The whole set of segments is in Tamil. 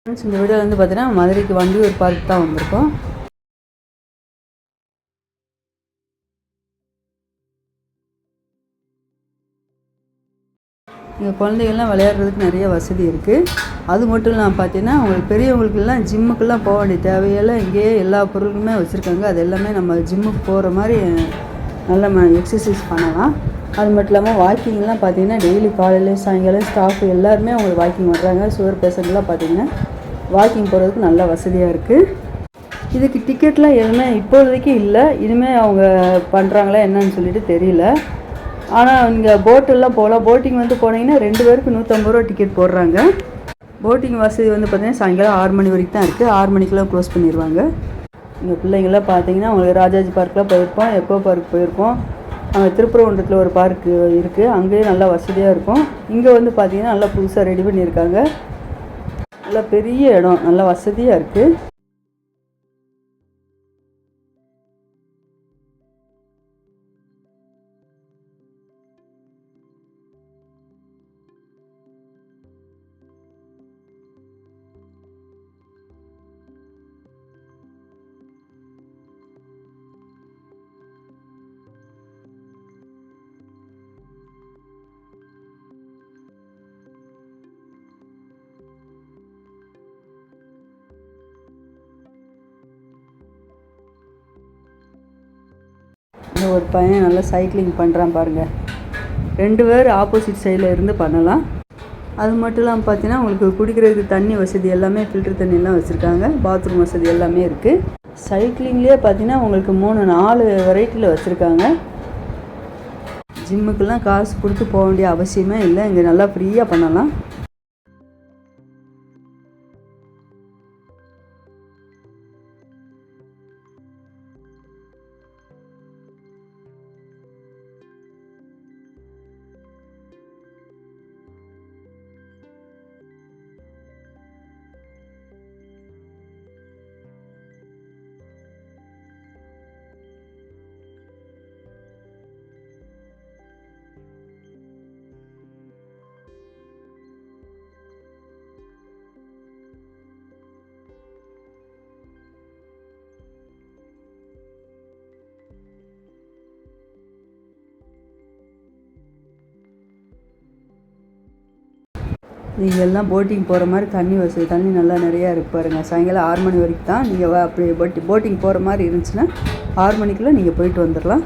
இந்த வீடியோவில் வந்து பார்த்தீங்கன்னா மதுரைக்கு வண்டியூர் பார்க் தான் வந்திருக்கோம். இங்கே குழந்தைகள்லாம் விளையாடுறதுக்கு நிறைய வசதி இருக்குது. அது மட்டும் இல்லாமல் பார்த்தீங்கன்னா உங்களுக்கு பெரியவங்களுக்கெல்லாம் ஜிம்முக்கெல்லாம் போக வேண்டிய தேவையெல்லாம் இங்கேயே எல்லா பொருளுமே வச்சுருக்காங்க. அது எல்லாமே நம்ம ஜிம்முக்கு போகிற மாதிரி நல்ல எக்ஸசைஸ் பண்ணலாம். அது மட்டும் இல்லாமல் வாக்கிங்லாம் பார்த்தீங்கன்னா டெய்லி காலையில் சாயங்காலம் ஸ்டாஃப் எல்லாருமே அவங்களுக்கு வாக்கிங் பண்ணுறாங்க. சுகர் பேஷண்ட்லாம் பார்த்தீங்கன்னா வாக்கிங் போகிறதுக்கு நல்ல வசதியாக இருக்குது. இதுக்கு டிக்கெட்லாம் எதுவுமே இப்போதைக்கு இல்லை. இனிமேல் அவங்க பண்ணுறாங்களா என்னன்னு சொல்லிட்டு தெரியல. ஆனால் இங்கே போட்டெல்லாம் போகலாம். போட்டிங் வந்து போனீங்கன்னா 2 பேருக்கு 150 ரூபா டிக்கெட் போடுறாங்க. போட்டிங் வசதி வந்து பார்த்திங்கன்னா சாயங்காலம் 6 மணி வரைக்கும் தான் இருக்குது. 6 மணிக்கெலாம் க்ளோஸ் பண்ணிடுவாங்க. இங்கே பிள்ளைங்கள்லாம் பார்த்தீங்கன்னா அவங்களுக்கு ராஜாஜி பார்க்கெலாம் போயிருப்போம், எக்கோ பார்க் போயிருக்கோம். அங்கே திருப்பரங்குன்றத்தில் ஒரு பார்க்கு இருக்குது, அங்கேயும் நல்லா வசதியாக இருக்கும். இங்கே வந்து பார்த்திங்கன்னா நல்லா புதுசாக ரெடி பண்ணியிருக்காங்க. நல்லா பெரிய இடம், நல்லா வசதியாக இருக்குது. இந்த ஒரு பையன் நல்லா சைக்கிளிங் பண்ணுறான் பாருங்கள். 2 பேர் ஆப்போசிட் சைடில் இருந்து பண்ணலாம். அது மட்டும் இல்லாமல் பார்த்தீங்கன்னா உங்களுக்கு குடிக்கிறதுக்கு தண்ணி வசதி எல்லாமே ஃபில்டர் தண்ணியெல்லாம் வச்சுருக்காங்க. பாத்ரூம் வசதி எல்லாமே இருக்குது. சைக்கிளிங்லேயே பார்த்தீங்கன்னா உங்களுக்கு 3-4 வெரைட்டியில் வச்சுருக்காங்க. ஜிம்முக்கெல்லாம் காசு கொடுத்து போக வேண்டிய அவசியமே இல்லை. இங்கே நல்லா ஃப்ரீயாக பண்ணலாம். நீங்கள் எல்லாம் போட்டிங் போகிற மாதிரி தண்ணி வசதி, தண்ணி நல்லா நிறையா இருக்கு பாருங்கள். சாயங்காலம் 6 மணி வரைக்கும் தான். நீங்கள் அப்படி போட்டிங் போகிற மாதிரி இருந்துச்சுன்னா 6 மணிக்குள்ளே நீங்கள் போயிட்டு வந்துடலாம்.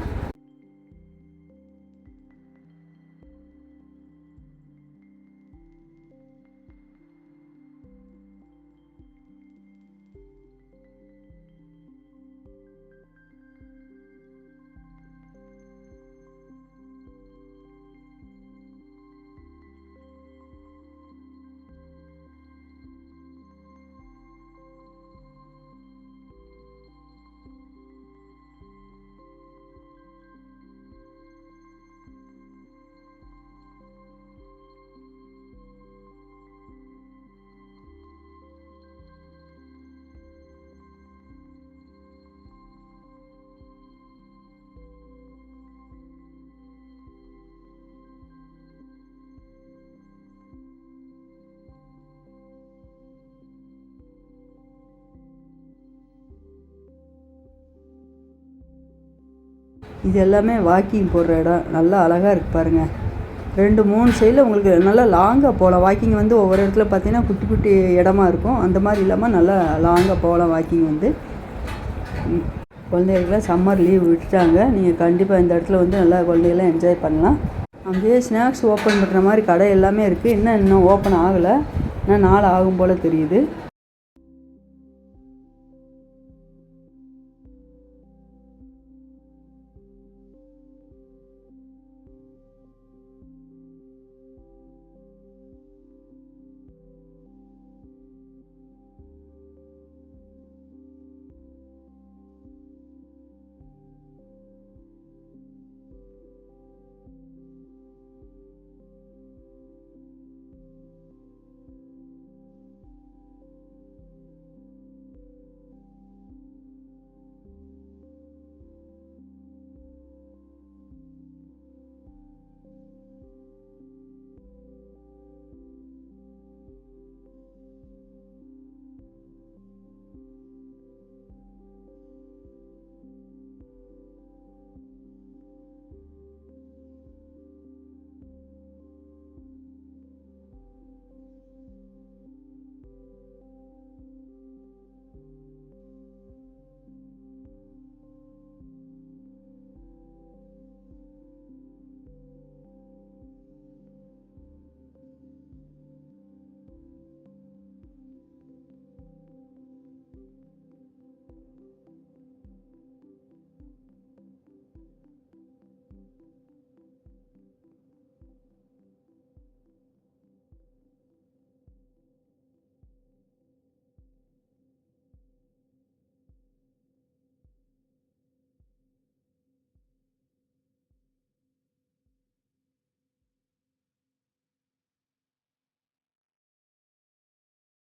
இது எல்லாமே வாக்கிங் போடுற இடம். நல்லா அழகாக இருக்குது பாருங்கள். 2-3 சைடில் உங்களுக்கு நல்லா லாங்காக போகலாம். வாக்கிங் வந்து ஒவ்வொரு இடத்துல பார்த்தீங்கன்னா குட்டி குட்டி இடமா இருக்கும். அந்த மாதிரி இல்லாமல் நல்லா லாங்காக போகலாம். வாக்கிங் வந்து குழந்தைகளுக்குலாம் சம்மர் லீவ் விட்டுட்டாங்க. நீங்கள் கண்டிப்பாக இந்த இடத்துல வந்து நல்லா குழந்தைகள்லாம் என்ஜாய் பண்ணலாம். அங்கேயே ஸ்நாக்ஸ் ஓப்பன் பண்ணுற மாதிரி கடை எல்லாமே இருக்குது. இன்னும் ஓப்பன் ஆகலை. இன்னும் நாள் ஆகும் போல் தெரியுது.